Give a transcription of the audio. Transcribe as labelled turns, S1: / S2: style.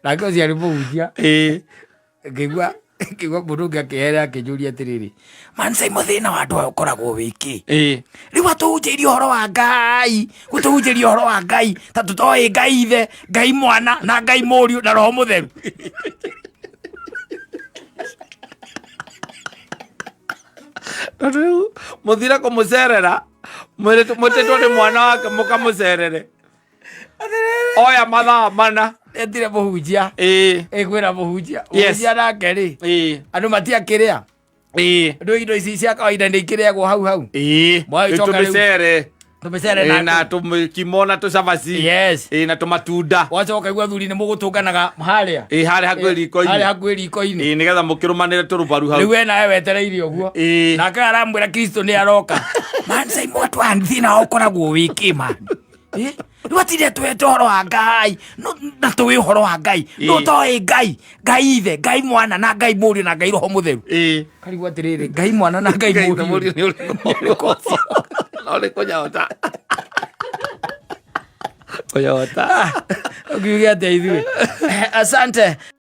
S1: nake ũcio arĩ mũhunjia ngĩigua mũndũ ũngĩ akĩhera akĩnjũria atĩrĩrĩ, Mansai mũthĩna wa andũ aya ũkoragwo wĩkĩ rĩu atũhunjĩirie ũhoro wa Ngai gũtũhunjĩria ũhoro wa Ngai ta tũtoĩ Ngai Ithe, Ngai Mwana na Ngai Mũriũ na Roho Mũtheru.
S2: Rĩu mũthire kũmũcerera mwĩtĩtwo nĩ mwana wake mũkamũcerere oya mathaa mana
S1: etire mũhunjia kwĩra mũhunjia nake rĩ andũ matiakĩrĩa rĩu indo ici cia kawaida nĩ ikĩrĩagwo hau tũmĩcere
S2: na tũmĩkimo na tũcabaci na tũmatunda
S1: wacoka igua thuri nĩ mũgũtũnganaga harĩa
S2: hakuhĩ riko-inĩ nĩgetha mũkĩrũmanĩre tũrũbaru hau.
S1: Rĩu we nawe wetereire ũguo nake aramwĩra Kristo nĩ aroka. Mansai mwatwa thĩna wa ũkoragwo wĩkĩ man rĩu atire twete ũhoro wa Ngai na tũĩ ũhoro wa Ngai no tũĩ Ngai Ithe, Ngai Mwana na Ngai Mũriũ na Ngai Roho Mũtheru. Karigwo atĩrĩrĩ, Ngai Mwana na Ngai Mũriũ
S2: nĩ ũrĩkũ nyota
S1: ũkiuge atĩa ithuĩ? Asante.